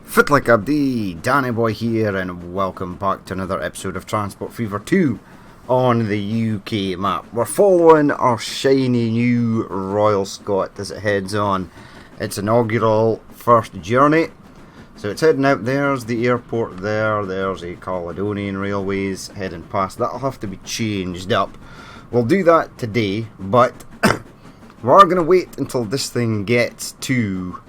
Fitlick Abdi, Danny Boy here, and welcome back to another episode of Transport Fever 2 on the UK map. We're following our shiny new Royal Scot as it heads on its inaugural first journey. So it's heading out. There's the airport there, there's a Caledonian Railways heading past. That'll have to be changed up. We'll do that today, but we are going to wait until this thing gets to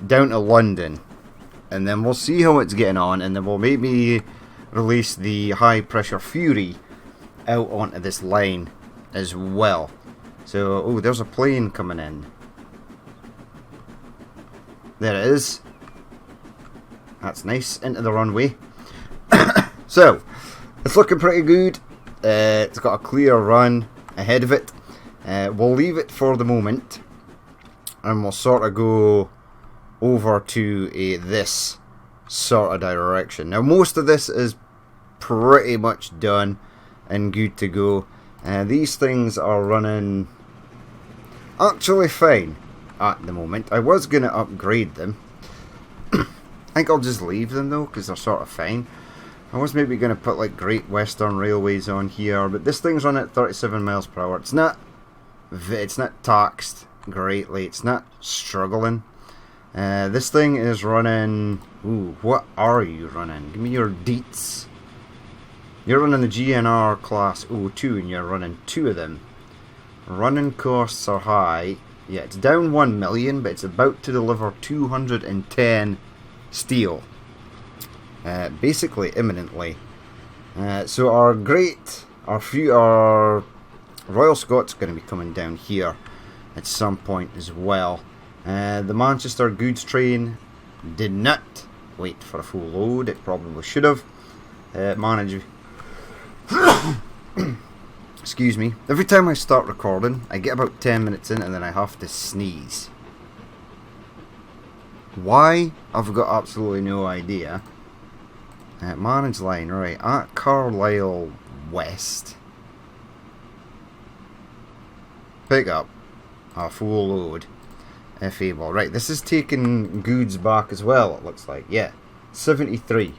down to London, and then we'll see how it's getting on, and then we'll maybe release the high pressure Fury out onto this line as well. So, oh, there's a plane coming in. There it is. That's nice, into the runway. So, it's looking pretty good. It's got a clear run ahead of it. We'll leave it for the moment, and we'll sort of go over to this sort of direction. Now, most of this is pretty much done and good to go. These things are running actually fine at the moment. I was going to upgrade them. I think I'll just leave them though, because they're sort of fine. I was maybe going to put like Great Western Railways on here, but this thing's running at 37 miles per hour. It's not taxed greatly. It's not struggling. This thing is running... Ooh, what are you running? Give me your deets. You're running the GNR Class 02 and you're running two of them. Running costs are high. Yeah, it's down 1 million, but it's about to deliver 210 steel. Basically, imminently. So our Royal Scot's going to be coming down here at some point as well. The Manchester goods train did not wait for a full load. It probably should have. Excuse me. Every time I start recording, I get about 10 minutes in and then I have to sneeze. Why? I've got absolutely no idea. Manage line, right, at Carlisle West. Pick up a full load. If able. Right, this is taking goods back as well, it looks like. Yeah, 73.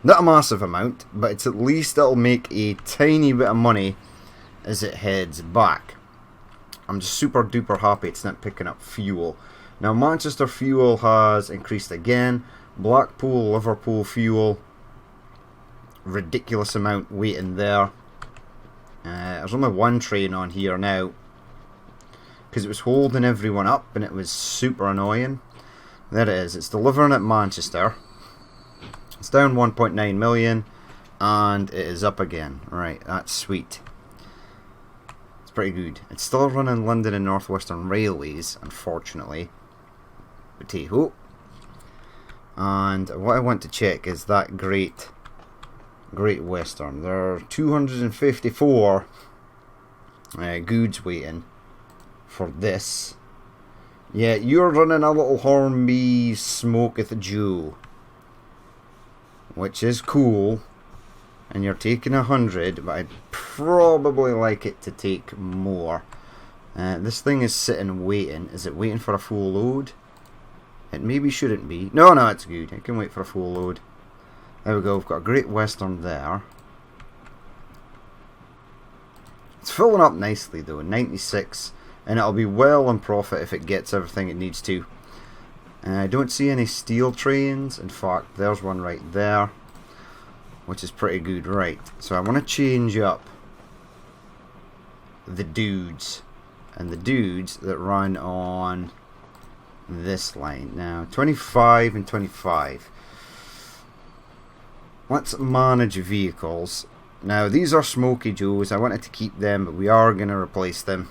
Not a massive amount, but it's at least it'll make a tiny bit of money as it heads back. I'm just super duper happy it's not picking up fuel. Now, Manchester fuel has increased again. Blackpool, Liverpool fuel, ridiculous amount waiting there. There's only one train on here now, because it was holding everyone up and it was super annoying. There it is. It's delivering at Manchester. It's down 1.9 million and it is up again. Right, that's sweet. It's pretty good. It's still running London and North Western Railways, unfortunately. But hey ho. And what I want to check is that Great Western. There are 254 goods waiting for this. Yeah, you're running a little Hornby Smoketh Joe, which is cool, and you're taking 100, but I'd probably like it to take more. This thing is sitting waiting. Is it waiting for a full load? It maybe shouldn't be. No, it's good. It can wait for a full load. There we go. We've got a Great Western there. It's filling up nicely though, 96. And it'll be well in profit if it gets everything it needs to. I don't see any steel trains. In fact, there's one right there, which is pretty good. Right, so I want to change up the dudes. And the dudes that run on this line. Now, 25 and 25. Let's manage vehicles. Now, these are Smoky Joes. I wanted to keep them, but we are going to replace them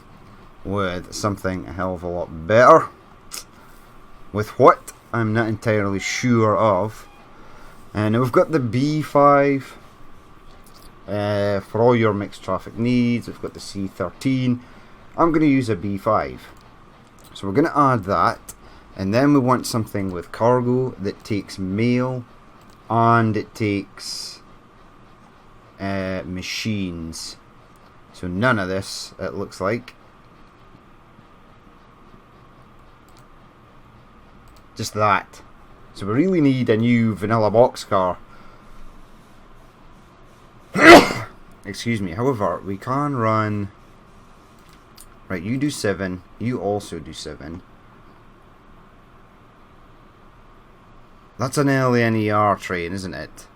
with something a hell of a lot better. With what? I'm not entirely sure of. And we've got the B5 for all your mixed traffic needs. We've got the C13. I'm going to use a B5. So we're going to add that. And then we want something with cargo that takes mail and it takes machines. So none of this, it looks like. Just that. So we really need a new vanilla boxcar. Excuse me. However, we can run... Right, you do 7. You also do 7. That's an LNER train, isn't it?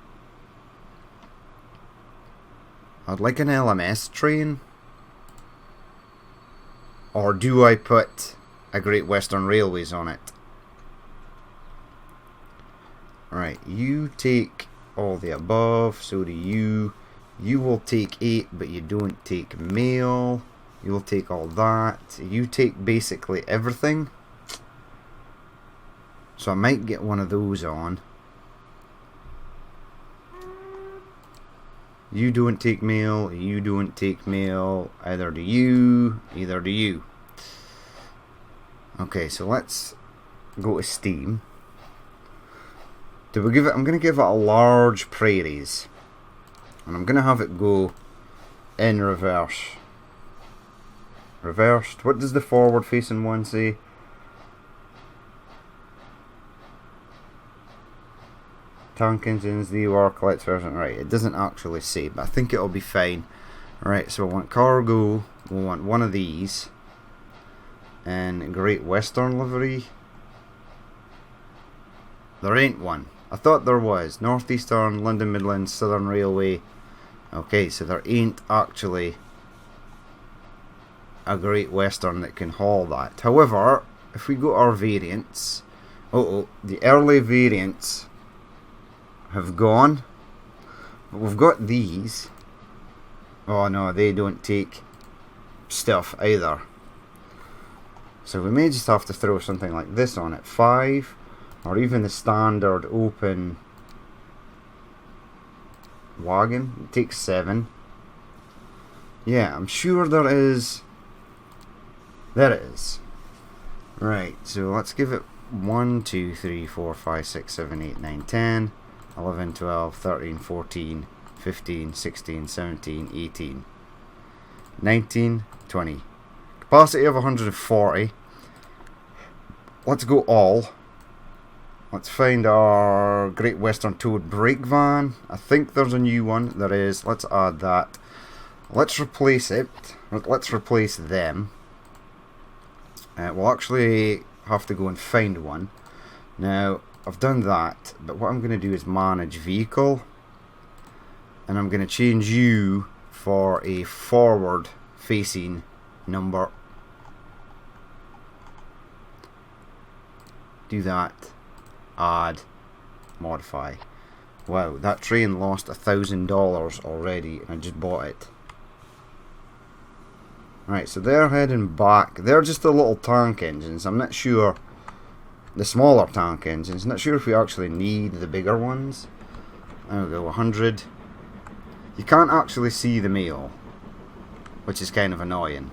I'd like an LMS train. Or do I put a Great Western Railways on it? Right, you take all the above, so do you. You will take 8, but you don't take mail. You will take all that. You take basically everything. So I might get one of those on. You don't take mail. You don't take mail. Either do you. Either do you. Okay, so let's go to Steam. Do we give it? I'm going to give it a large prairies. And I'm going to have it go in reverse. Reversed. What does the forward facing one say? Tank engines, the work, lights version. Right, it doesn't actually say, but I think it'll be fine. Right, so we want cargo. We want one of these. And Great Western livery. There ain't one. I thought there was. Northeastern, London Midland, Southern Railway. Okay, so there ain't actually a Great Western that can haul that. However, if we go to our variants, the early variants have gone, but we've got these. Oh no, they don't take stuff either. So we may just have to throw something like this on it, 5, or even the standard open wagon. It takes 7. Yeah, I'm sure there is. There it is. Right, so let's give it 1, 2, 3, 4, 5, 6, 7, 8, 9, 10, 11, 12, 13, 14, 15, 16, 17, 18, 19, 20. Capacity of 140. Let's go all. Let's find our Great Western Towed brake van. I think there's a new one. There is. Let's add that. Let's replace it. Let's replace them. We'll actually have to go and find one. Now, I've done that, but what I'm going to do is manage vehicle. And I'm going to change you for a forward facing number. Do that. Add. Modify. Wow, that train lost $1,000 already and I just bought it. Right, so they're heading back. They're just the little tank engines. I'm not sure. The smaller tank engines. Not sure if we actually need the bigger ones. There we go, 100. You can't actually see the mail, which is kind of annoying.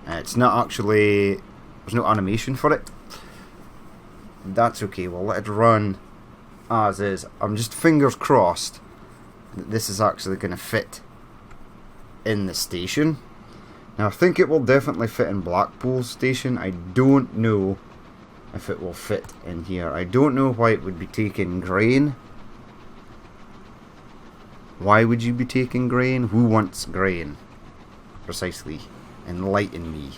It's not actually. There's no animation for it. That's okay, we'll let it run as is. I'm just fingers crossed that this is actually going to fit in the station. Now I think it will definitely fit in Blackpool station. I don't know if it will fit in here. I don't know why it would be taking grain. Why would you be taking grain? Who wants grain? Precisely. Enlighten me.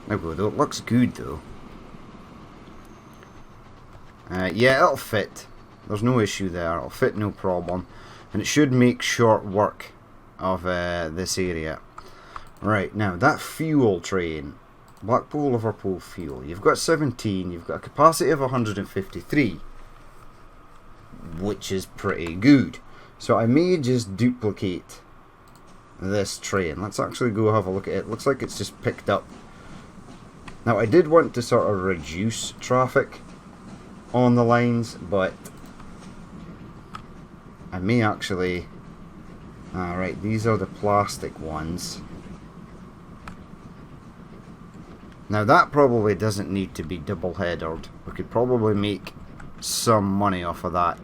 There we go, it looks good though. Yeah, it'll fit. There's no issue there. It'll fit, no problem. And it should make short work of this area. Right, now that fuel train. Blackpool, Liverpool fuel. You've got 17. You've got a capacity of 153. Which is pretty good. So I may just duplicate this train. Let's actually go have a look at it. Looks like it's just picked up. Now I did want to sort of reduce traffic on the lines, but I may actually... Alright, these are the plastic ones. Now that probably doesn't need to be double-headered. We could probably make some money off of that.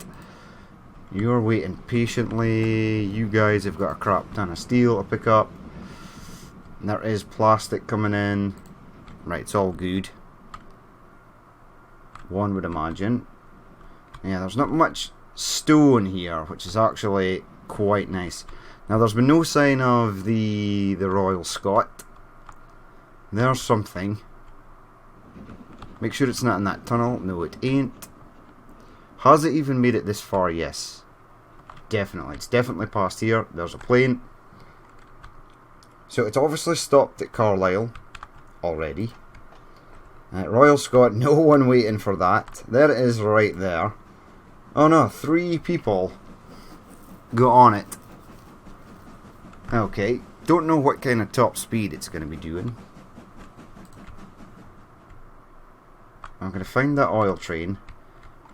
You're waiting patiently. You guys have got a crap ton of steel to pick up. And there is plastic coming in. Right, it's all good. One would imagine. Yeah, there's not much stone here, which is actually quite nice. Now, there's been no sign of the Royal Scot. There's something. Make sure it's not in that tunnel. No, it ain't. Has it even made it this far? Yes. Definitely. It's definitely past here. There's a plane. So it's obviously stopped at Carlisle already. Royal Scot, no one waiting for that. There it is right there. Oh no, 3 people got on it. Okay, don't know what kind of top speed it's going to be doing. I'm going to find that oil train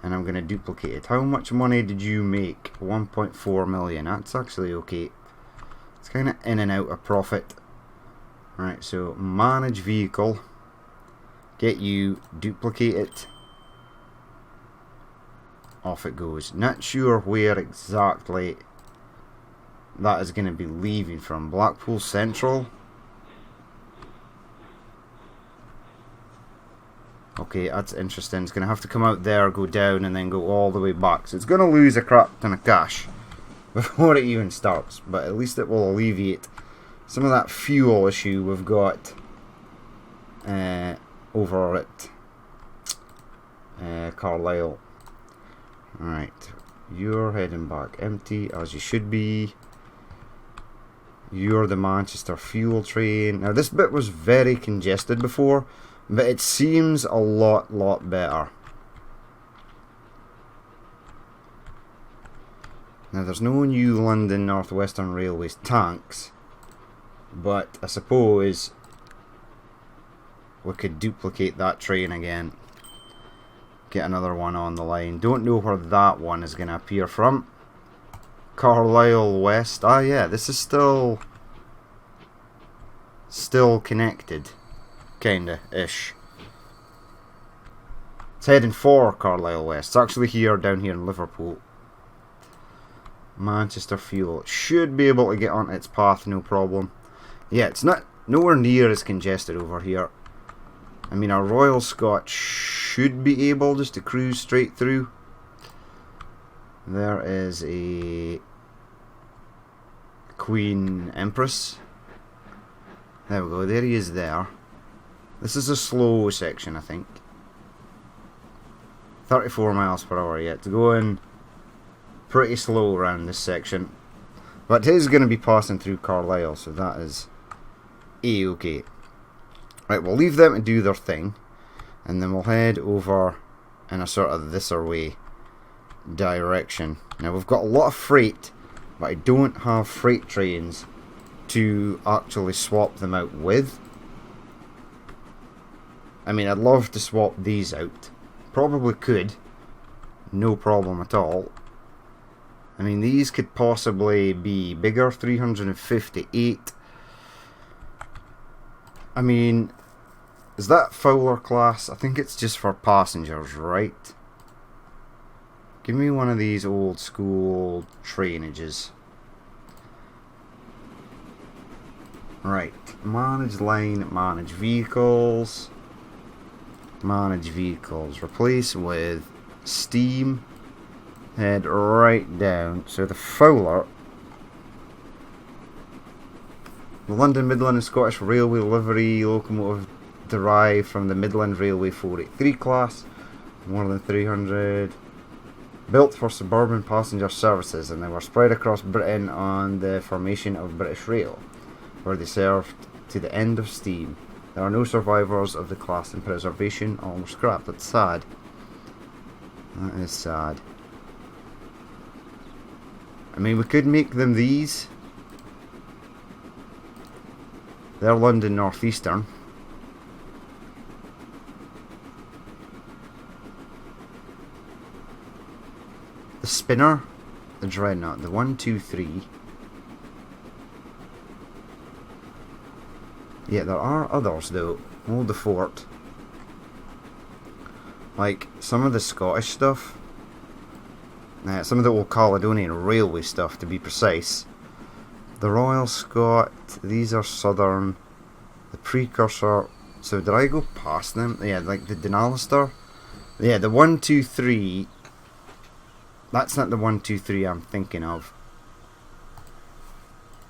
and I'm going to duplicate it. How much money did you make? 1.4 million. That's actually okay. It's kind of in and out of profit. Right, so manage vehicle. Get you, duplicate it. Off it goes. Not sure where exactly that is going to be leaving from. Blackpool Central. Okay, that's interesting. It's going to have to come out there, go down, and then go all the way back. So it's going to lose a crap ton of cash before it even starts. But at least it will alleviate some of that fuel issue we've got over at Carlisle. Right, you're heading back empty, as you should be. You're the Manchester fuel train. Now, this bit was very congested before, but it seems a lot better. Now, there's no new London North Western Railways tanks, but I suppose we could duplicate that train again. Get another one on the line. Don't know where that one is going to appear from. Carlisle West. Ah, yeah, this is still connected, kinda ish. It's heading for Carlisle West. It's actually down here in Liverpool. Manchester Fuel. It should be able to get on its path, no problem. Yeah, it's nowhere near as congested over here. I mean, our Royal Scot should be able just to cruise straight through. There is a Queen Empress. There we go, there he is there. This is a slow section, I think. 34 miles per hour, yeah. It's going pretty slow around this section. But it is going to be passing through Carlisle, so that is A-okay. Right, we'll leave them to do their thing, and then we'll head over in a sort of this-or-way direction. Now, we've got a lot of freight, but I don't have freight trains to actually swap them out with. I mean, I'd love to swap these out. Probably could. No problem at all. I mean, these could possibly be bigger, 358. I mean, is that Fowler class? I think it's just for passengers, right? Give me one of these old school trainages. Right, manage line, manage vehicles. Manage vehicles. Replace with steam. Head right down. So the Fowler, the London, Midland and Scottish Railway livery locomotive derived from the Midland Railway 483 class, more than 300, built for suburban passenger services, and they were spread across Britain on the formation of British Rail, where they served to the end of steam. There are no survivors of the class in preservation, all were scrapped. That's sad. That is sad. I mean, we could make them these. They're London Northeastern. The Spinner, the Dreadnought, the 1, 2, 3. Yeah, there are others though. Hold the fort. Like some of the Scottish stuff. Some of the old Caledonian Railway stuff, to be precise. The Royal Scot, these are Southern. The Precursor, So did I go past them? Yeah, like the Denalister. Yeah, the 1, 2, 3. That's not the 1, 2, 3 I'm thinking of.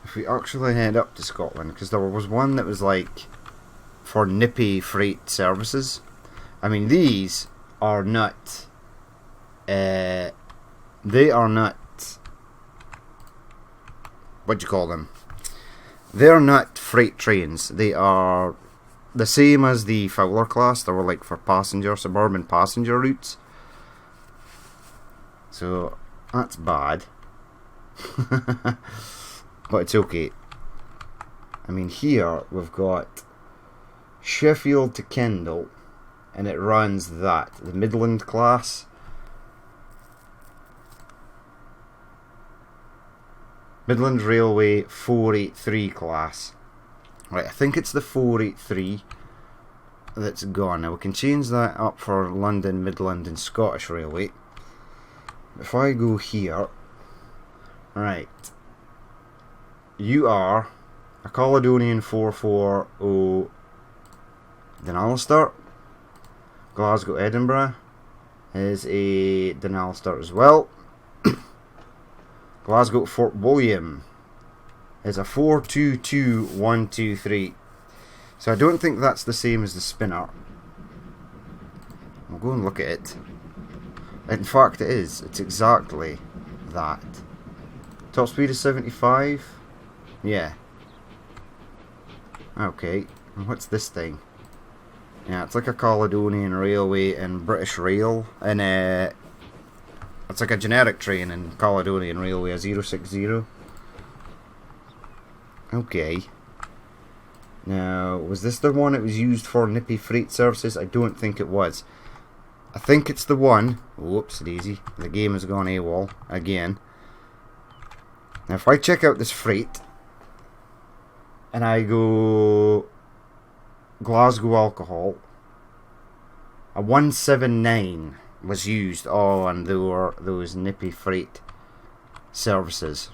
If we actually head up to Scotland, because there was one that was like for nippy freight services. I mean, these are not. They are not. What do you call them? They're not freight trains. They are the same as the Fowler class. They were like for suburban passenger routes. So that's bad. But it's okay. I mean, here we've got Sheffield to Kendal, and it runs that, the Midland class. Midland Railway 483 class. Right, I think it's the 483 that's gone. Now we can change that up for London, Midland and Scottish Railway. If I go here, right, you are a Caledonian 440 Denalister. Glasgow, Edinburgh is a Denalister as well. Glasgow Fort William is a 422123. So I don't think that's the same as the spinner. We'll go and look at it. In fact it is. It's exactly that. Top speed is 75. Yeah. Okay. And what's this thing? Yeah, it's like a Caledonian Railway and British Rail. And it's like a generic train in Caledonian Railway, a 060. Okay. Now, was this the one that was used for nippy freight services? I don't think it was. I think it's the one. Whoops, daisy. The game has gone AWOL again. Now, if I check out this freight, and I go Glasgow alcohol, a 179 was used on those nippy freight services.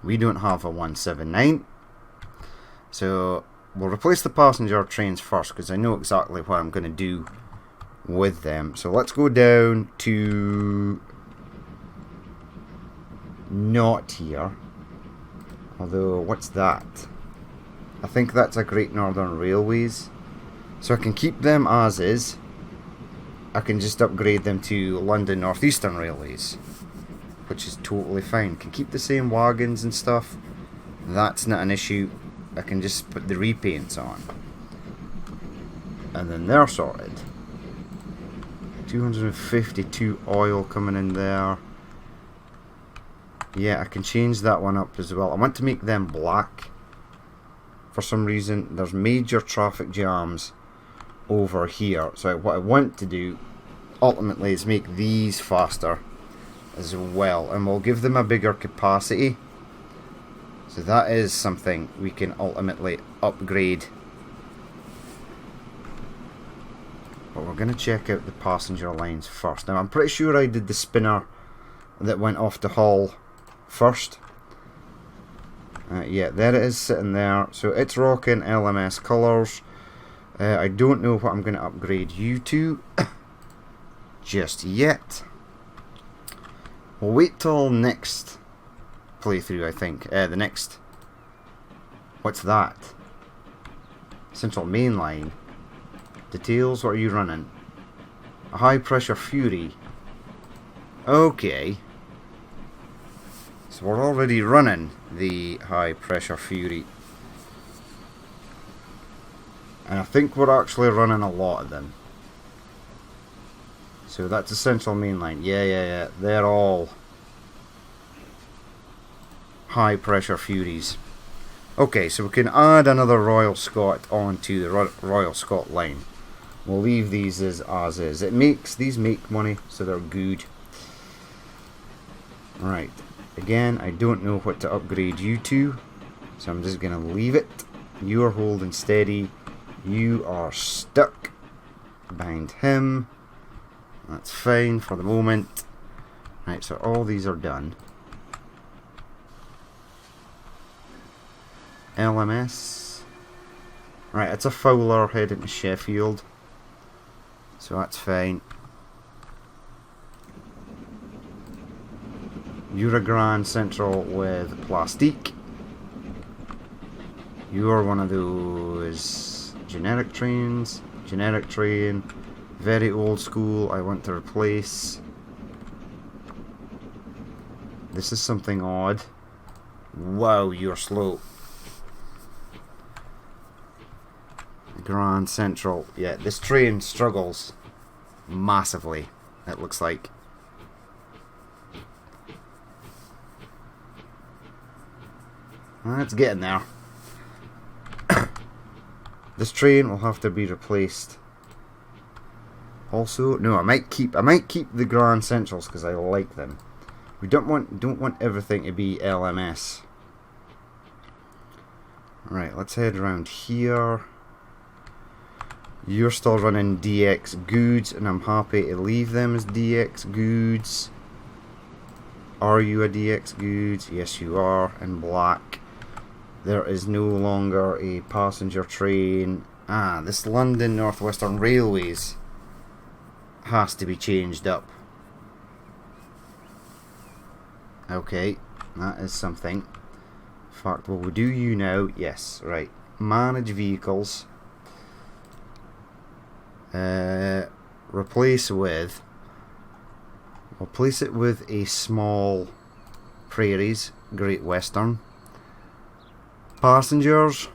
We don't have a 179, so we'll replace the passenger trains first, because I know exactly what I'm going to do with them. So let's go down to not here. Although, what's that? I think that's a Great Northern Railways. So I can keep them as is. I can just upgrade them to London North Eastern Railways, which is totally fine. Can keep the same wagons and stuff. That's not an issue. I can just put the repaints on, and then they're sorted. 252 oil coming in there. Yeah, I can change that one up as well. I want to make them black. For some reason, there's major traffic jams over here. So what I want to do, ultimately, is make these faster as well. And we'll give them a bigger capacity. So that is something we can ultimately upgrade. But we're going to check out the passenger lines first. Now, I'm pretty sure I did the spinner that went off to Hull first. Yeah, there it is sitting there. So it's rocking LMS colours. I don't know what I'm going to upgrade you to just yet. We'll wait till next playthrough, I think. The next... What's that? Central Main Line. Details, what are you running? A high pressure Fury. Okay. So we're already running the high pressure Fury. And I think we're actually running a lot of them. So that's the Central Main Line. Yeah. They're all high pressure Furies. Okay, so we can add another Royal Scot onto the Royal Scot line. We'll leave these as is. These make money, so they're good. Right. Again, I don't know what to upgrade you to, so I'm just going to leave it. You're holding steady. You are stuck behind him. That's fine for the moment. Right, so all these are done. LMS. Right, it's a Fowler heading to Sheffield. So that's fine. You're a Grand Central with Plastique. You're one of those generic trains. Generic train. Very old school. I want to replace. This is something odd. Wow, you're slow. Grand Central. Yeah, this train struggles massively, it looks like. It's getting there. This train will have to be replaced. Also, no, I might keep the Grand Centrals because I like them. We don't want everything to be LMS. Right, let's head around here. You're still running DX Goods, and I'm happy to leave them as DX Goods. Are you a DX Goods? Yes, you are, in black. There is no longer a passenger train. This London North Western Railways has to be changed up. Okay, that is something. In fact, will we do you now? Yes, right. Manage vehicles. Replace with. Replace it with a small Prairies Great Western. Passengers.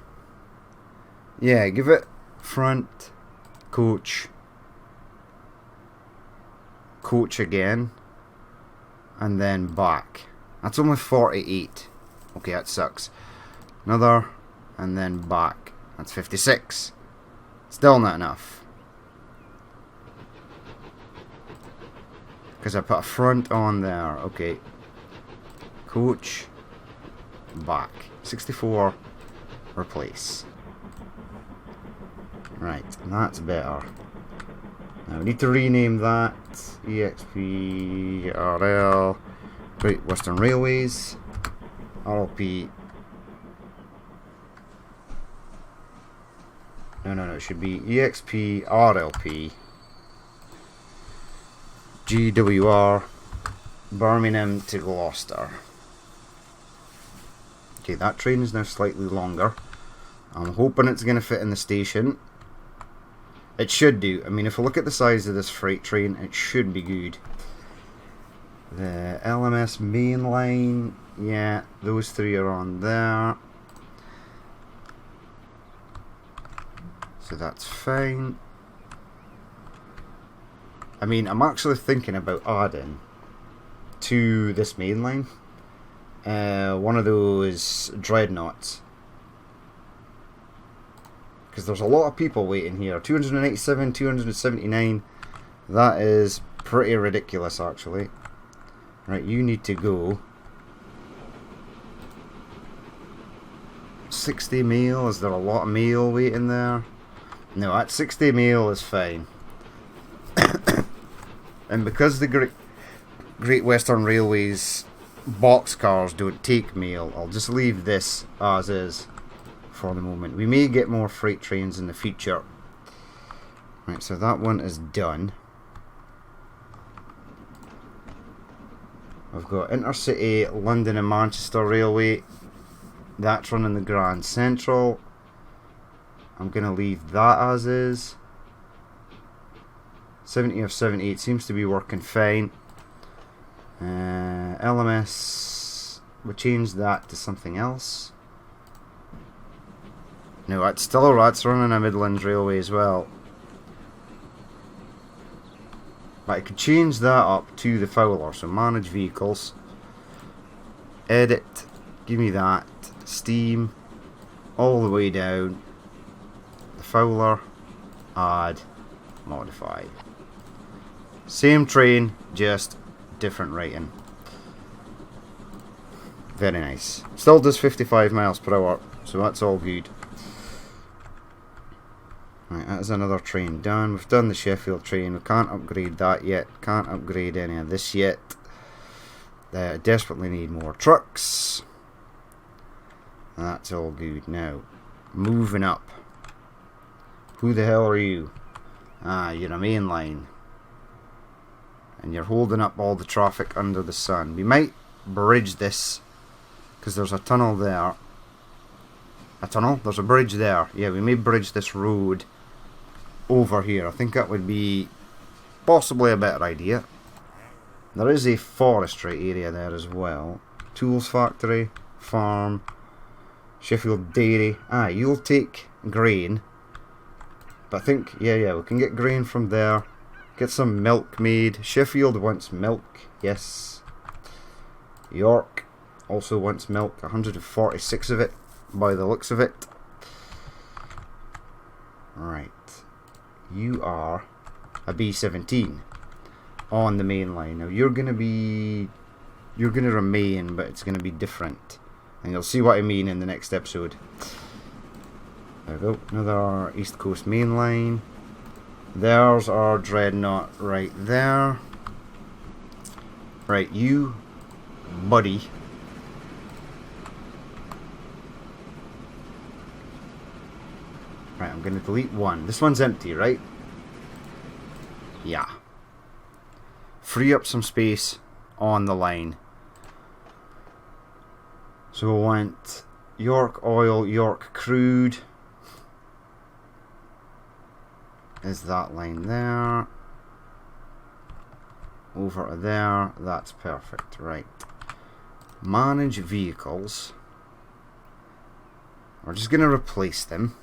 Yeah, give it front, coach, coach again, and then back. That's only 48. Okay, that sucks. Another, and then back. That's 56. Still not enough. Because I put a front on there. Okay. Coach. Back. 64. Replace. Right. That's better. Now we need to rename that. EXPRL. Great Western Railways. RLP. No. It should be EXPRLP. GWR. Birmingham to Gloucester. Okay, that train is now slightly longer. I'm hoping it's going to fit in the station. It should do. I mean, if I look at the size of this freight train, it should be good. The LMS main line, yeah, those three are on there. So that's fine. I mean, I'm actually thinking about adding to this main line one of those dreadnoughts. Because there's a lot of people waiting here. 287, 279. That is pretty ridiculous, actually. Right, you need to go. 60 mail. Is there a lot of mail waiting there? No, at 60 mail is fine. And because the Great Western Railways boxcars don't take mail, I'll just leave this as is for the moment. We may get more freight trains in the future. Right, so that one is done. I've got Intercity London and Manchester Railway. That's running the Grand Central. I'm going to leave that as is. 70 of 78 seems to be working fine. LMS, we changed that to something else. No, that's running a Midland Railway as well. But I could change that up to the Fowler. So manage vehicles. Edit. Give me that. Steam. All the way down. The Fowler. Add. Modify. Same train, just different rating. Very nice. Still does 55 miles per hour. So that's all good. Right, that is another train done. We've done the Sheffield train. We can't upgrade that yet. Can't upgrade any of this yet. Desperately need more trucks. That's all good. Now, moving up. Who the hell are you? Ah, you're a main line. And you're holding up all the traffic under the sun. We might bridge this, because there's a tunnel there. A tunnel? There's a bridge there. Yeah, we may bridge this road over here. I think that would be possibly a better idea. There is a forestry area there as well. Tools factory, farm, Sheffield dairy. Ah, you'll take grain. But I think, yeah, we can get grain from there. Get some milk made. Sheffield wants milk, yes. York also wants milk. 146 of it, by the looks of it. Right. You are a B17 on the main line. Now you're gonna remain, but it's gonna be different. And you'll see what I mean in the next episode. There we go. Another East Coast main line. There's our dreadnought right there. Right, you, buddy. Right, I'm going to delete one. This one's empty, right? Yeah. Free up some space on the line. So we want York oil, York crude. Is that line there? Over to there. That's perfect. Right. Manage vehicles. We're just going to replace them.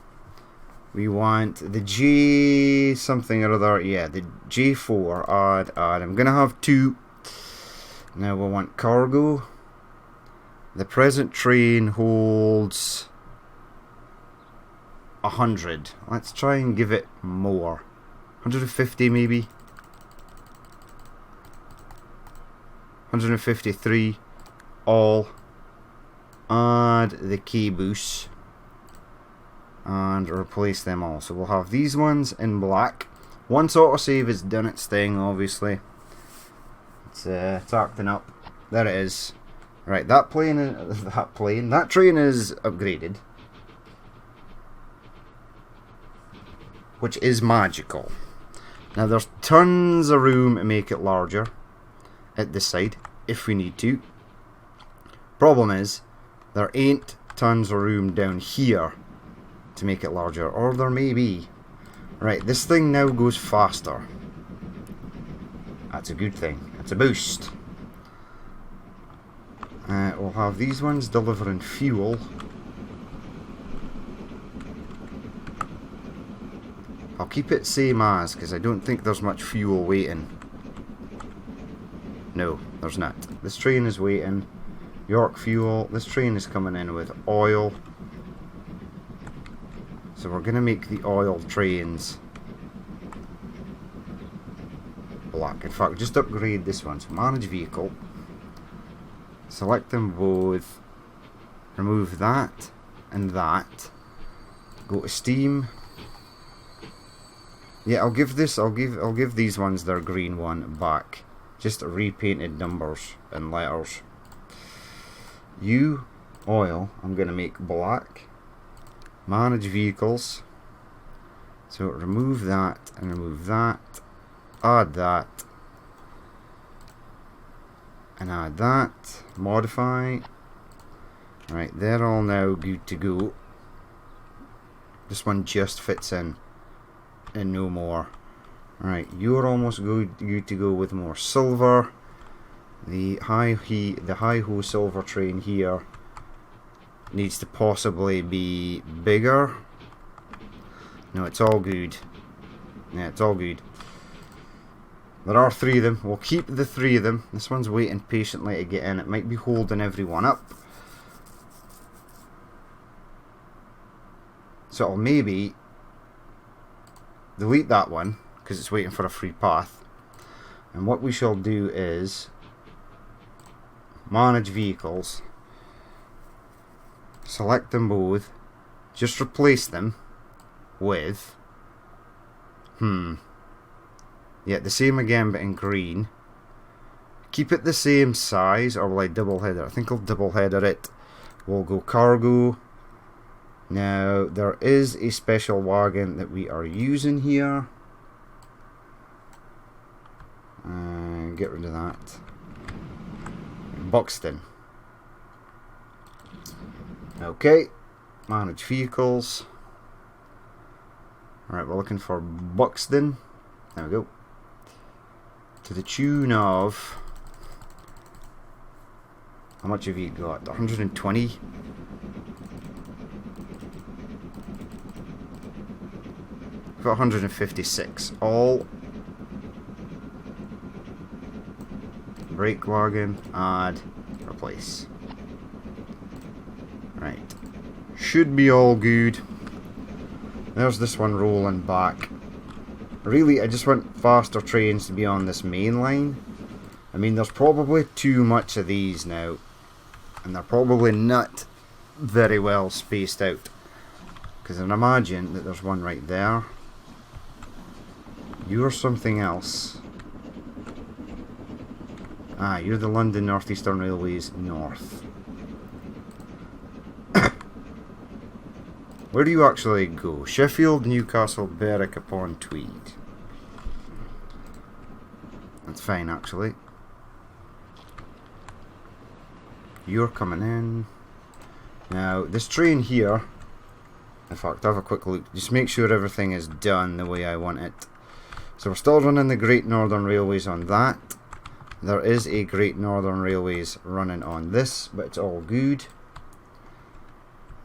We want the J something or other. Yeah, the J4. Add. I'm going to have 2. Now we want cargo. The present train holds 100. Let's try and give it more. 150 maybe. 153. All. Add the caboose. And replace them all. So we'll have these ones in black. Once autosave has done its thing, obviously. It's acting up. There it is. Right, that train is upgraded. Which is magical. Now there's tons of room to make it larger at this side, if we need to. Problem is, there ain't tons of room down here to make it larger, or there may be. Right, this thing now goes faster. That's a good thing. That's a boost. We'll have these ones delivering fuel. I'll keep it same as, because I don't think there's much fuel waiting. No, there's not. This train is waiting. York fuel. This train is coming in with oil. So we're going to make the oil trains black. In fact, just upgrade this one. So manage vehicle. Select them both. Remove that and that. Go to Steam. Yeah, I'll give these ones their green one back. Just repainted numbers and letters. You oil, I'm gonna make black. Manage vehicles. So remove that and remove that. Add that. And add that. Modify. Right, they're all now good to go. This one just fits in. And no more. Right, you're almost good to go with more silver. The hi-ho silver train here needs to possibly be bigger. No, it's all good. Yeah, it's all good. There are 3 of them. We'll keep the 3 of them. This one's waiting patiently to get in. It might be holding everyone up. So I'll maybe delete that one, because it's waiting for a free path. And what we shall do is manage vehicles, select them both, just replace them with yeah, the same again but in green. Keep it the same size, or will I double header? I think I'll double header it. We'll go cargo. Now, there is a special wagon that we are using here. Get rid of that. Buxton. Okay. Manage vehicles. Alright, we're looking for Buxton. There we go. To the tune of... How much have you got? 120? I've got 156. All. Brake wagon, add, replace. Right. Should be all good. There's this one rolling back. Really, I just want faster trains to be on this main line. I mean, there's probably too much of these now. And they're probably not very well spaced out. Because I imagine that there's one right there. You're something else. Ah, you're the London North Eastern Railways North. Where do you actually go? Sheffield, Newcastle, Berwick upon Tweed. That's fine, actually. You're coming in. Now, this train here, in fact, have a quick look. Just make sure everything is done the way I want it. So we're still running the Great Northern Railways on that. There is a Great Northern Railways running on this, but it's all good.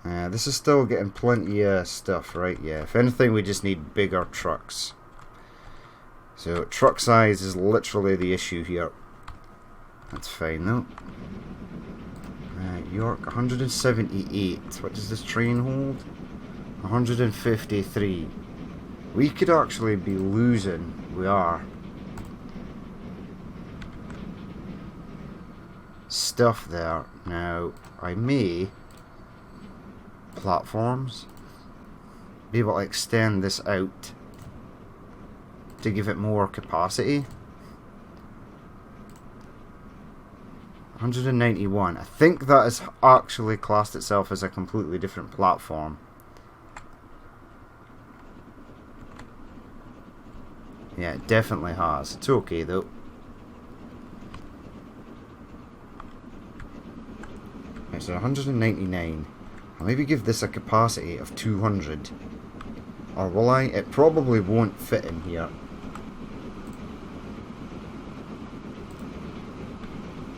This is still getting plenty of stuff, right? Yeah, if anything, we just need bigger trucks. So truck size is literally the issue here. That's fine though. York, 178. What does this train hold? 153. We could actually be losing. We are. Stuff there. Now, I may platforms be able to extend this out to give it more capacity. 191. I think that has actually classed itself as a completely different platform. Yeah, it definitely has. It's okay though. Right, so 199. I'll maybe give this a capacity of 200. Or will I? It probably won't fit in here.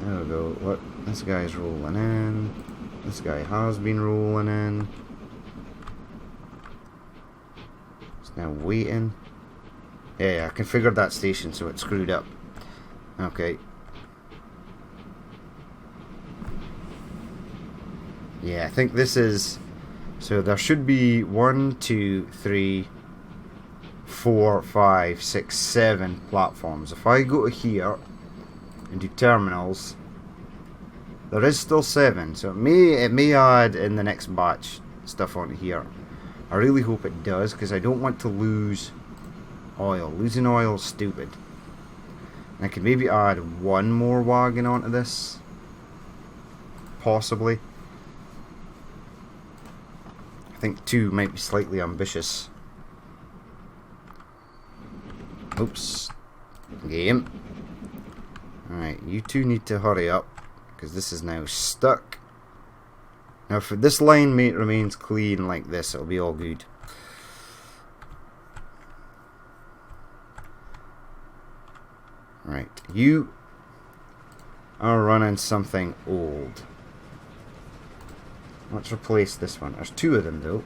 There we go. Look, this guy's rolling in. This guy has been rolling in. It's now waiting. Yeah, I configured that station so it's screwed up. Okay. Yeah, I think this is... So there should be 1, 2, 3, 4, 5, 6, 7 platforms. If I go to here and do terminals, there is still 7. So it may add in the next batch stuff onto here. I really hope it does, because I don't want to lose oil. Losing oil is stupid. And I could maybe add one more wagon onto this. Possibly. I think 2 might be slightly ambitious. Oops. Game. Alright, you two need to hurry up, because this is now stuck. Now if this line remains clean like this, it'll be all good. Right, you are running something old. Let's replace this one. There's 2 of them though.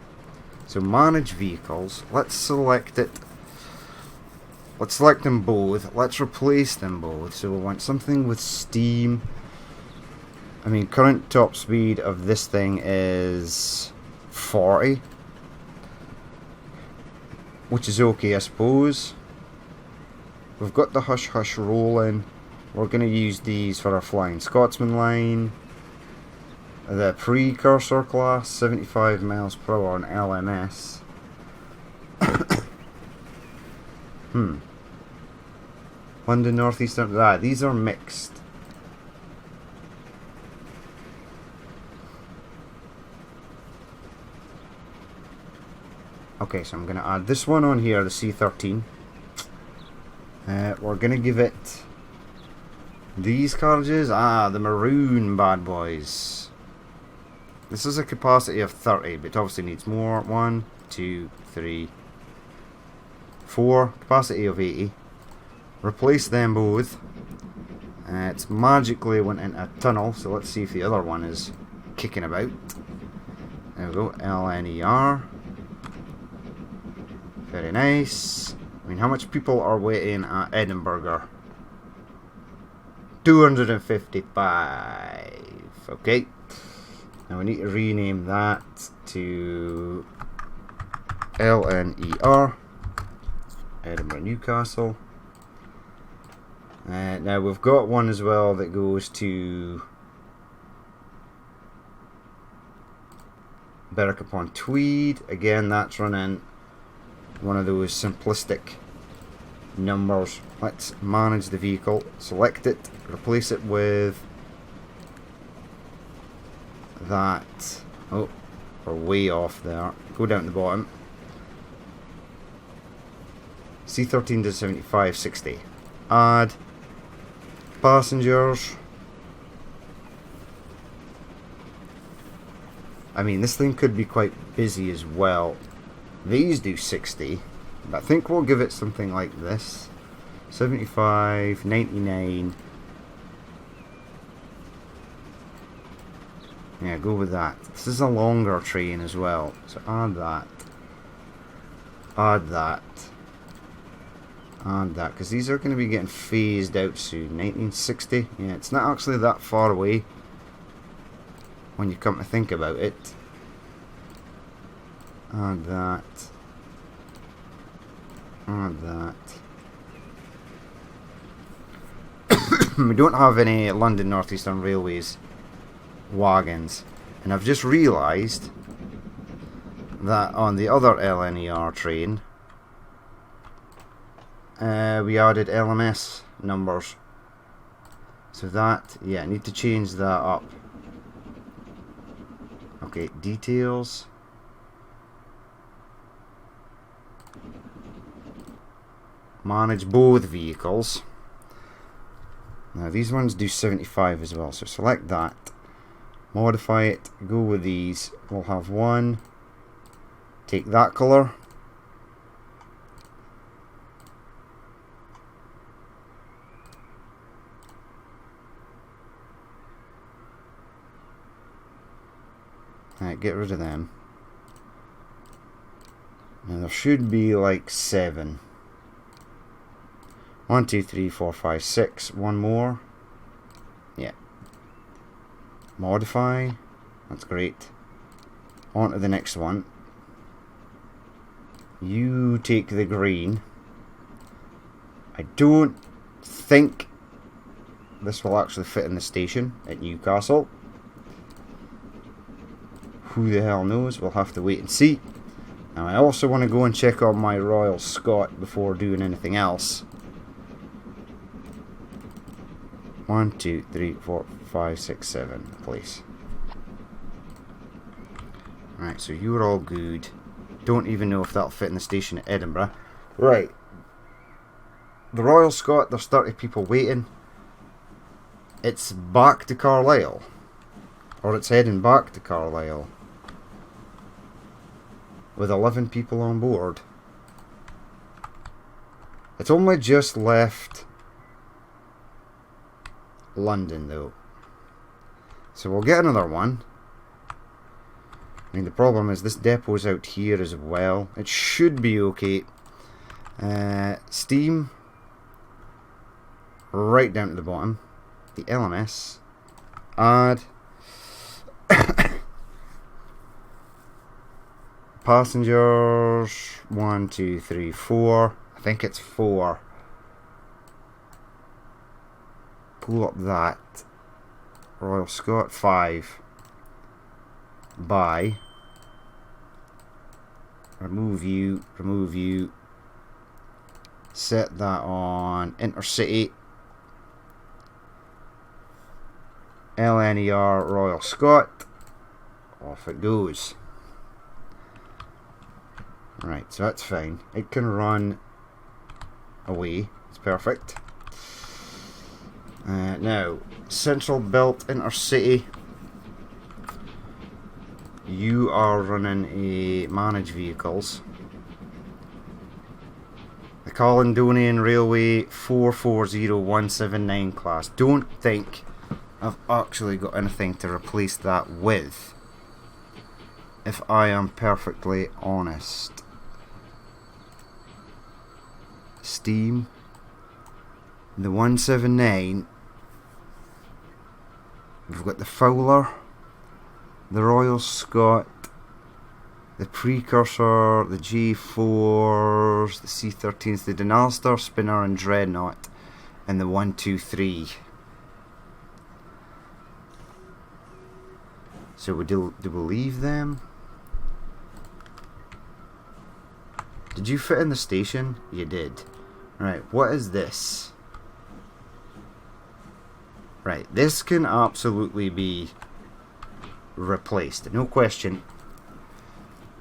So manage vehicles. Let's select it. Let's select them both. Let's replace them both. So we'll want something with steam. I mean, current top speed of this thing is 40. Which is okay, I suppose. We've got the Hush Hush rolling. We're going to use these for our Flying Scotsman line. The Precursor class, 75 miles per hour on LMS. London North Eastern. Ah, these are mixed. Okay, so I'm going to add this one on here, the C13. We're going to give it these carriages. The maroon bad boys. This is a capacity of 30, but it obviously needs more. 1, 2, 3, 4. Capacity of 80. Replace them both. It's magically went into a tunnel, so let's see if the other one is kicking about. There we go, LNER. Very nice. I mean, how much people are waiting at Edinburgh? 255. Okay. Now we need to rename that to LNER. Edinburgh Newcastle. Now we've got one as well that goes to Berwick upon Tweed. Again, that's running one of those simplistic numbers. Let's manage the vehicle, select it, replace it with that. Oh, we're way off there. Go down to the bottom. C13 to 75, 60. Add passengers. I mean, this thing could be quite busy as well. These do 60, but I think we'll give it something like this. 75, 99. Yeah, go with that. This is a longer train as well, so add that. Add that. Add that, because these are going to be getting phased out soon. 1960. Yeah, it's not actually that far away when you come to think about it. Add that. Add that. We don't have any London North Eastern Railways wagons, and I've just realised that on the other LNER train we added LMS numbers, so that, yeah, I need to change that up. Okay, details. Manage both vehicles. Now these ones do 75 as well, so select that, modify it, go with these. We'll have one, take that colour, right, get rid of them. Now there should be like 7. 1, 2, 3, 4, 5, 6. One more. Yeah. Modify. That's great. On to the next one. You take the green. I don't think this will actually fit in the station at Newcastle. Who the hell knows? We'll have to wait and see. Now I also want to go and check on my Royal Scot before doing anything else. 1, 2, 3, 4, 5, 6, 7, please. Right, so you're all good. Don't even know if that'll fit in the station at Edinburgh. Right. The Royal Scot, there's 30 people waiting. It's back to Carlisle. Or it's heading back to Carlisle. With 11 people on board. It's only just left London though, so we'll get another one. I mean, the problem is this depot's out here as well. It should be okay. Steam right down to the bottom. The LMS. Add. Passengers. 1, 2, 3, 4. I think it's 4. Pull up that. Royal Scot 5. Buy. Remove you. Remove you. Set that on Intercity. LNER Royal Scot. Off it goes. Right, so that's fine. It can run away. It's perfect. Now, Central Belt Intercity. You are running a managed vehicles. The Caledonian Railway 440179 class. Don't think I've actually got anything to replace that with, if I am perfectly honest. Steam. The 179. We've got the Fowler, the Royal Scot, the Precursor, the G4s, the C13s, the Denali Star Spinner and Dreadnought, and the 123. So do we leave them? Did you fit in the station? You did. Right, what is this? Right, this can absolutely be replaced, no question.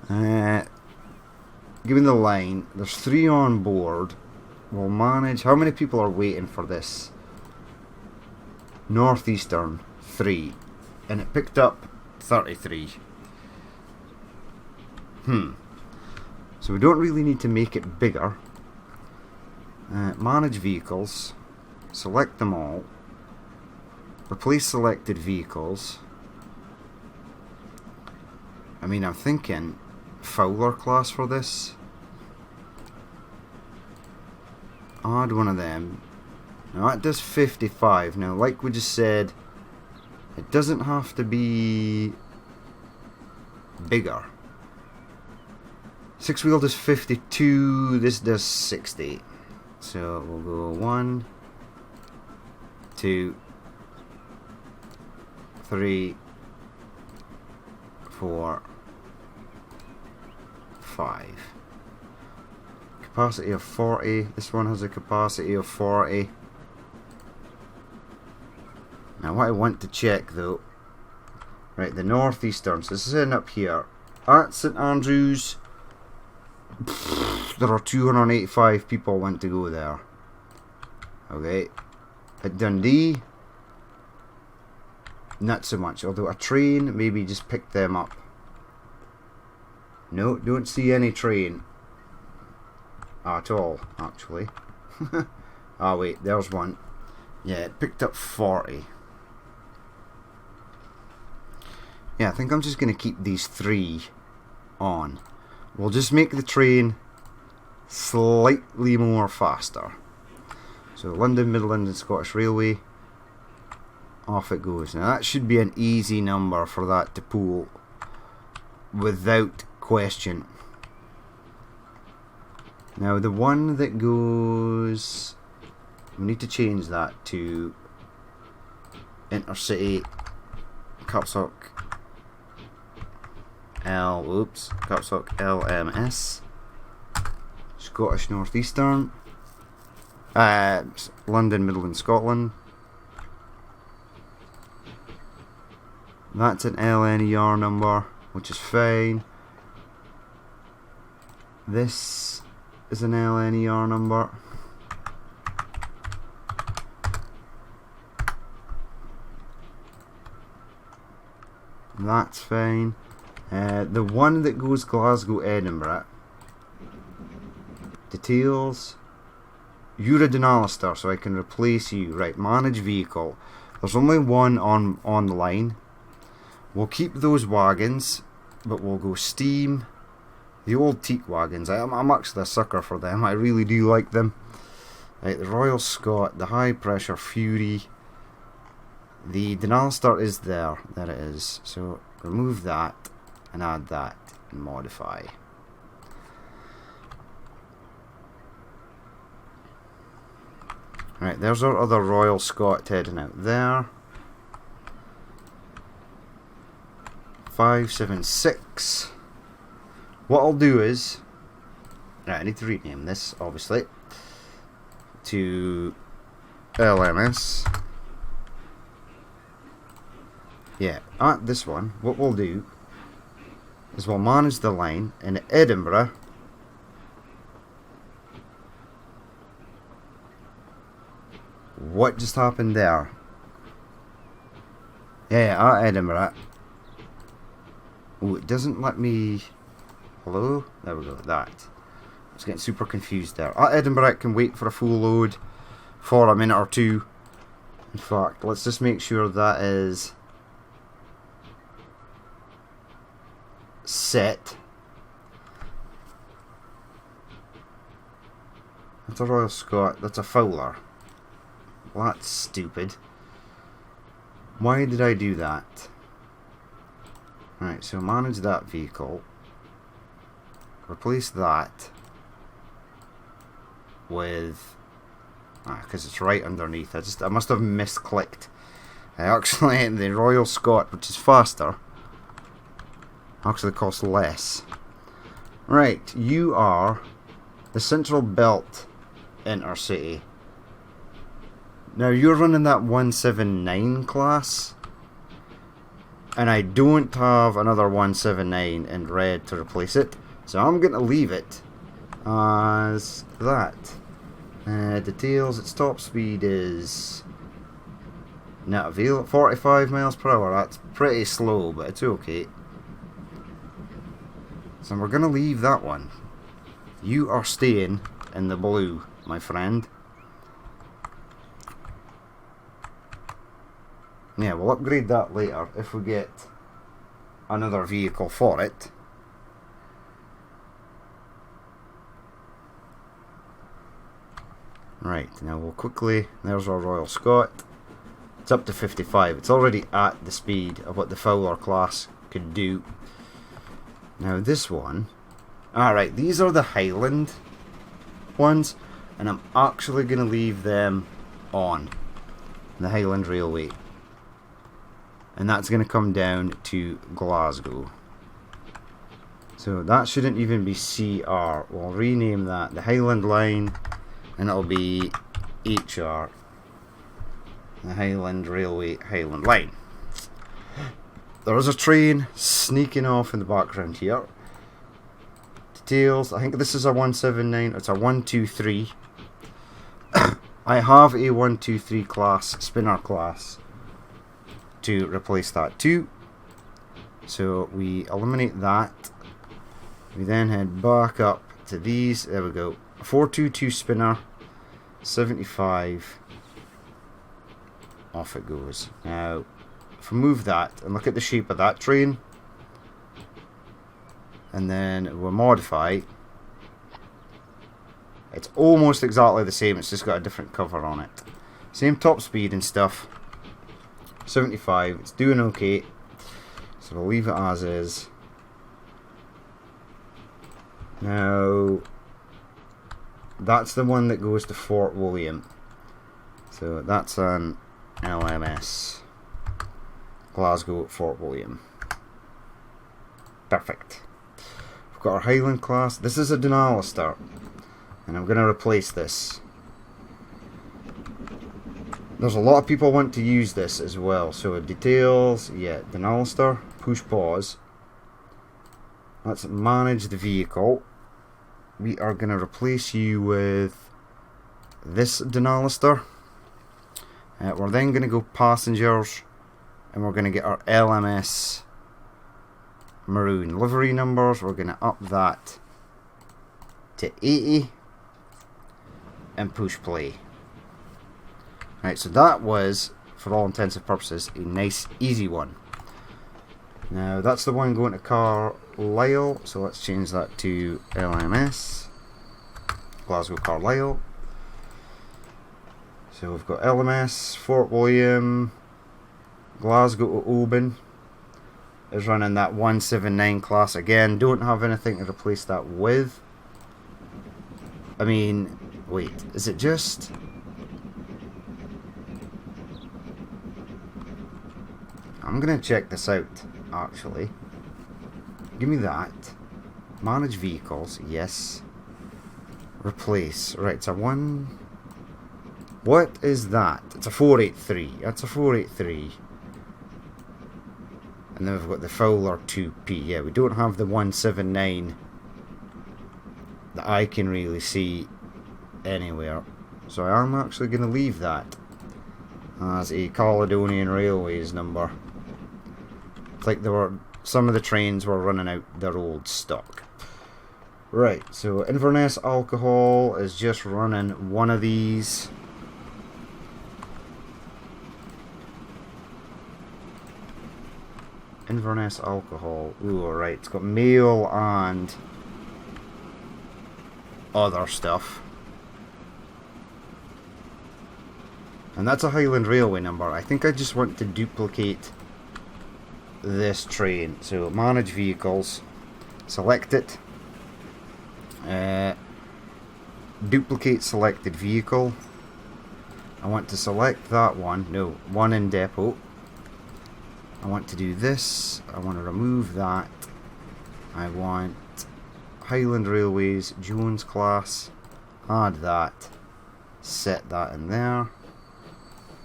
Given the line, there's 3 on board. We'll manage. How many people are waiting for this? Northeastern, 3. And it picked up 33. So we don't really need to make it bigger. Manage vehicles. Select them all. Replace selected vehicles. I mean, I'm thinking Fowler class for this. Add one of them. Now that does 55. Now, like we just said, it doesn't have to be bigger. 6 wheel does 52. This does 60. So we'll go 1, 2, 3, 4, 5. Capacity of 40. This one has a capacity of 40. Now what I want to check though, right, the Northeastern, so this is in up here. At St Andrews, there are 285 people want to go there. Okay. At Dundee, not so much, although a train, maybe just pick them up. No, don't see any train at all, actually. Ah, wait, there's one. Yeah, it picked up 40. Yeah, I think I'm just going to keep these 3 on. We'll just make the train slightly more faster. So London, Midland and Scottish Railway. Off it goes. Now that should be an easy number for that to pull without question. Now the one that goes, we need to change that to Intercity Capsock Capsock LMS, Scottish Northeastern, London, Midland, Scotland. That's an LNER number, which is fine. This is an LNER number. That's fine. The one that goes Glasgow, Edinburgh. Details. You're a Denali Star, so I can replace you. Right, manage vehicle. There's only one on the line. We'll keep those wagons, but we'll go steam. The old teak wagons. I'm actually a sucker for them. I really do like them. Right, the Royal Scot, the High Pressure Fury. The Denali Star is there. There it is. So remove that and add that and modify. Right, there's our other Royal Scot heading out there. 576. What I'll do is, right, I need to rename this obviously to LMS. Yeah, this one, what we'll do is we'll manage the line in Edinburgh. What just happened there? Yeah, at Edinburgh. Oh, it doesn't let me... Hello? There we go, that. I was getting super confused there. At Edinburgh, it can wait for a full load for a minute or two. In fact, let's just make sure that is set. That's a Royal Scot. That's a Fowler. Well, that's stupid. Why did I do that? Right, so manage that vehicle. Replace that with... because it's right underneath. I must have misclicked. I actually, the Royal Scot, which is faster, actually costs less. Right, you are the Central Belt Intercity. Now you're running that 179 class, and I don't have another 179 in red to replace it, so I'm going to leave it as that. Details, its top speed is not available, 45 miles per hour. That's pretty slow, but it's okay. So we're going to leave that one. You are staying in the blue, my friend. Yeah, we'll upgrade that later if we get another vehicle for it. Right, now we'll quickly... There's our Royal Scot. It's up to 55. It's already at the speed of what the Fowler class could do. Now this one... Alright, these are the Highland ones, and I'm actually going to leave them on the Highland Railway. And that's going to come down to Glasgow. So that shouldn't even be CR. We'll rename that the Highland Line, and it'll be HR. The Highland Railway Highland Line. There is a train sneaking off in the background here. Details, I think this is a 179, it's a 123. I have a 123 class, spinner class, to replace that too. So we eliminate that. We then head back up to these. There we go. 422 spinner, 75. Off it goes. Now, if we move that and look at the shape of that train, and then we'll modify, it's almost exactly the same, it's just got a different cover on it. Same top speed and stuff. 75, it's doing okay, so we'll leave it as is. Now that's the one that goes to Fort William, so that's an LMS, Glasgow Fort William. Perfect. We've got our Highland class. This is a Denalister, and I'm going to replace this. There's a lot of people want to use this as well. So details, yeah, Denalister, push pause. Let's manage the vehicle. We are going to replace you with this Denalister. We're then going to go passengers, and we're going to get our LMS maroon livery numbers. We're going to up that to 80 and push play. Right, so that was, for all intents and purposes, a nice easy one. Now that's the one going to Carlisle, so let's change that to LMS Glasgow Carlisle. So we've got LMS Fort William, Glasgow to Oban is running that 179 class again. Don't have anything to replace that with. I mean, wait, is it just... I'm going to check this out, actually. Give me that. Manage vehicles, yes. Replace. Right, it's a 1... What is that? It's a 483. That's a 483. And then we've got the Fowler 2P. Yeah, we don't have the 179 that I can really see anywhere. So I am actually going to leave that as a Caledonian Railways number. It's like some of the trains were running out their old stock. Right, so Inverness Alcohol is just running one of these. Inverness Alcohol. Ooh, alright, it's got mail and other stuff. And that's a Highland Railway number. I think I just want to duplicate this train. So manage vehicles, select it, duplicate selected vehicle. I want to select that one. No, one in depot. I want to do this. I want to remove that. I want Highland Railways Jones class. Add that. Set that in there.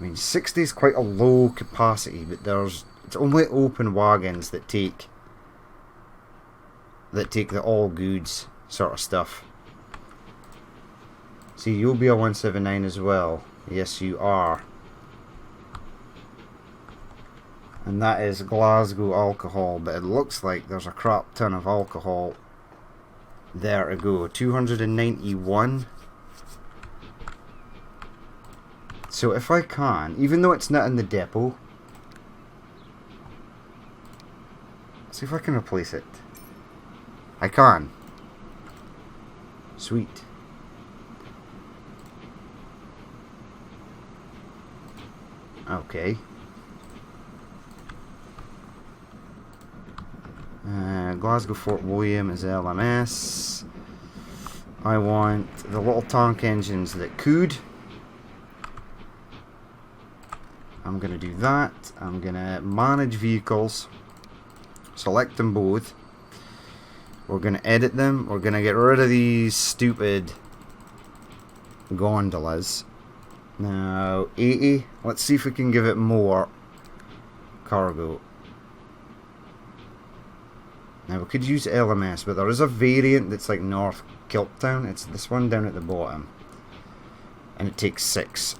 I mean, 60 is quite a low capacity, but it's only open wagons that take the all goods sort of stuff. See, you'll be a 179 as well. Yes, you are. And that is Glasgow alcohol, but it looks like there's a crap ton of alcohol there to go. 291. So if I can, even though it's not in the depot, see if I can replace it. I can. Sweet. Okay. Glasgow Fort William is LMS. I want the little tank engines that could. I'm going to do that. I'm going to manage vehicles. Select them both. We're going to edit them. We're going to get rid of these stupid gondolas. Now, 80. Let's see if we can give it more cargo. Now, we could use LMS, but there is a variant that's like North Kiltown. It's this one down at the bottom. And it takes 6.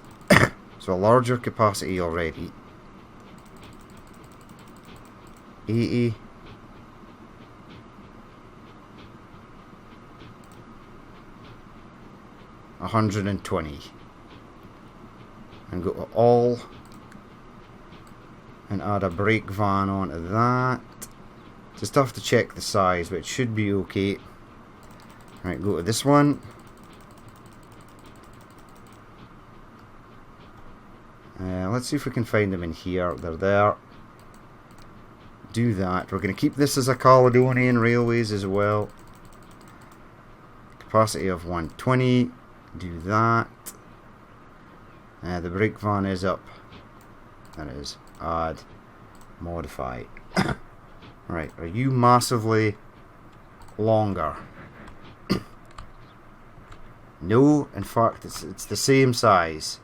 So a larger capacity already. 80. $120. And go to all. And add a brake van onto that. Just have to check the size, but it should be okay. Right, go to this one. Let's see if we can find them in here. They're there. Do that. We're going to keep this as a Caledonian Railways as well. Capacity of 120. Do that. The brake van is up. That is. Add. Modify. Right, are you massively longer? No, in fact, it's the same size.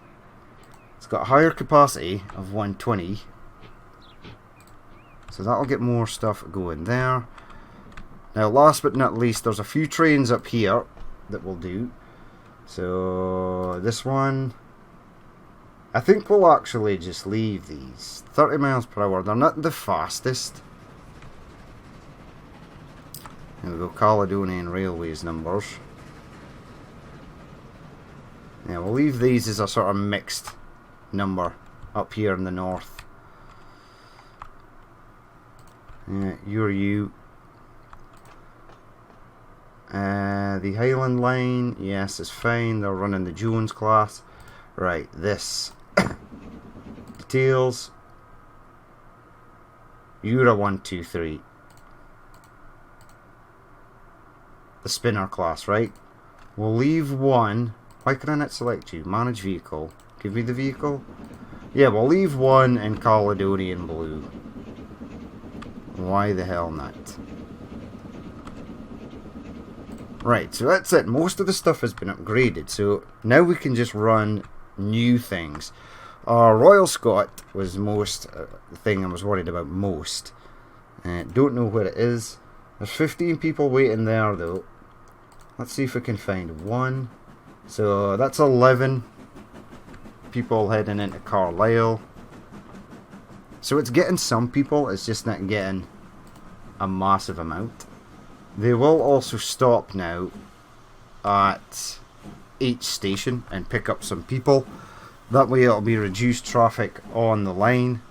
It's got a higher capacity of 120. So that'll get more stuff going there. Now, last but not least, there's a few trains up here that will do. So, this one, I think we'll actually just leave these. 30 miles per hour, they're not the fastest. There we go, Caledonian Railways numbers. Yeah, we'll leave these as a sort of mixed number up here in the north. Yeah, you're you. The Highland line, yes, is fine. They're running the Jones class. Right, this. Details. You're a 1, 2, 3. The spinner class, right? We'll leave one. Why can I not select you? Manage vehicle. Give me the vehicle. Yeah, we'll leave one in Caledonian blue. Why the hell not? Right, so that's it. Most of the stuff has been upgraded. So now we can just run new things. Our Royal Scot was the thing I was worried about most. Don't know where it is. There's 15 people waiting there though. Let's see if we can find one. So that's 11 people heading into Carlisle. So it's getting some people, it's just not getting a massive amount. They will also stop now at each station and pick up some people. That way it'll be reduced traffic on the line.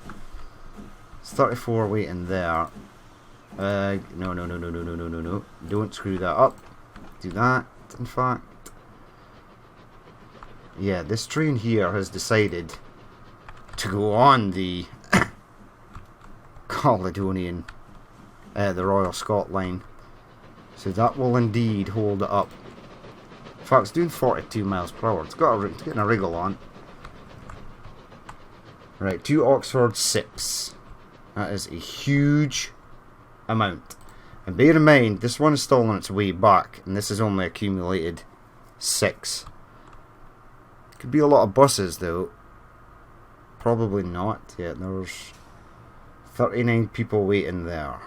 It's 34 waiting there. No. Don't screw that up. Do that, in fact. Yeah, this train here has decided to go on the Caledonian, the Royal Scot line. So that will indeed hold it up. In fact, it's doing 42 miles per hour. It's getting a wriggle on. Right, to Oxford 6. That is a huge amount. And bear in mind, this one is still on its way back, and this has only accumulated 6. Could be a lot of buses though. Probably not. Yeah, there's 39 people waiting there,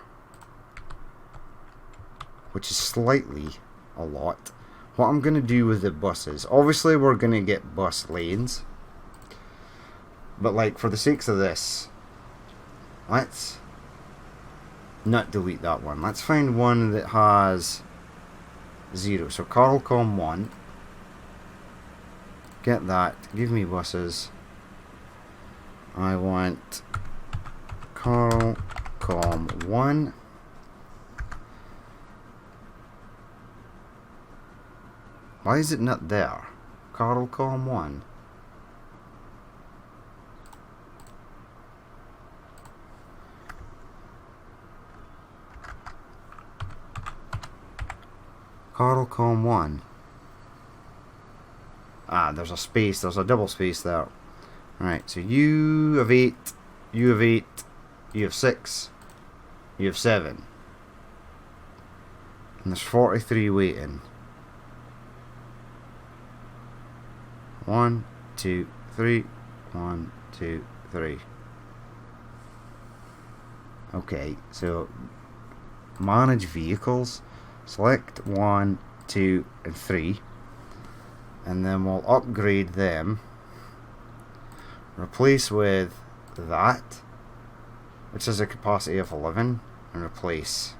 which is slightly a lot. What I'm going to do with the buses, obviously we're going to get bus lanes, but like for the sakes of this, let's not delete that one. Let's find one that has 0. So Carlcom 1. Get that. Give me buses. I want Carlcom 1. Why is it not there? Carlcom 1. Carlcom 1. Ah, there's a space, there's a double space there. Right, so you have 8, you have 8, you have 6, you have 7. And there's 43 waiting. 1, 2, 3, 1, 2, 3. Okay, so manage vehicles. Select 1, 2, and 3, and then we'll upgrade them. Replace with that, which has a capacity of 11, and replace.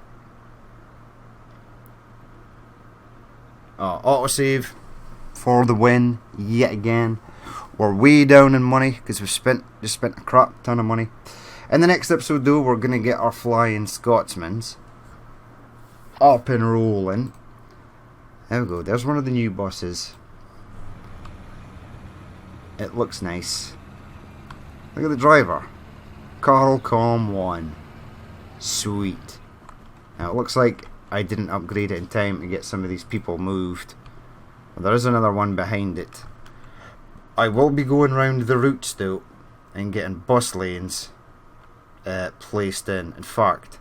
Autosave for the win yet again. We're way down in money because we've just spent a crap ton of money. In the next episode though, we're going to get our Flying Scotsmans up and rolling. There we go, there's one of the new buses. It looks nice. Look at the driver. Carlcom 1. Sweet. Now it looks like I didn't upgrade it in time to get some of these people moved. Well, there is another one behind it. I will be going round the routes though and getting bus lanes placed in. In fact,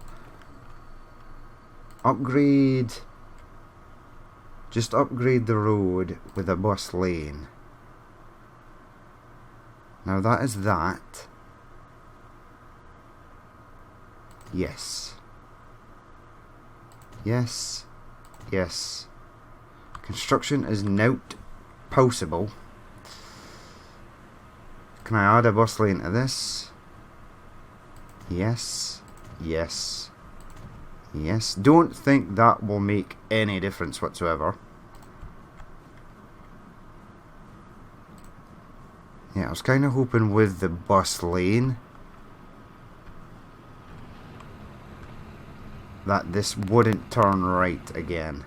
just upgrade the road with a bus lane. Now that is that. Yes. Yes. Yes. Construction is not possible. Can I add a bus lane to this? Yes. Yes. Yes. Don't think that will make any difference whatsoever. Yeah, I was kind of hoping with the bus lane that this wouldn't turn right again.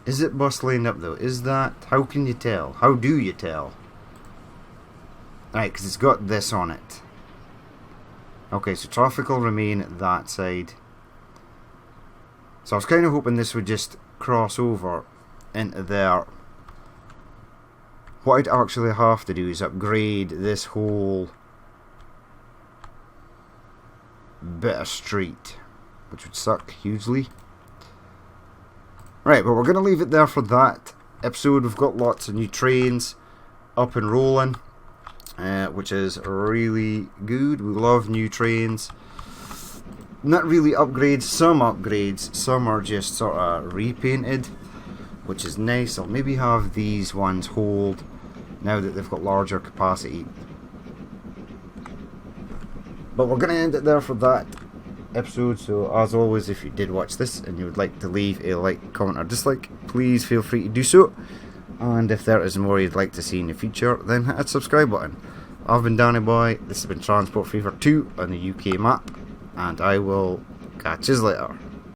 Is it bus laned up though? Is that? How can you tell? How do you tell? Right, because it's got this on it. Okay, so traffic will remain at that side. So I was kind of hoping this would just cross over into there. What I'd actually have to do is upgrade this whole bit of street, which would suck hugely. Right, but we're going to leave it there for that episode. We've got lots of new trains up and rolling, which is really good. We love new trains. Not really upgrades, some are just sort of repainted. which is nice. I'll maybe have these ones hold now that they've got larger capacity. But we're going to end it there for that episode. So as always, if you did watch this and you would like to leave a like, comment or dislike, please feel free to do so. And if there is more you'd like to see in the future, then hit that subscribe button. I've been Danny Boy, this has been Transport Fever 2 on the UK map, and I will catch you later.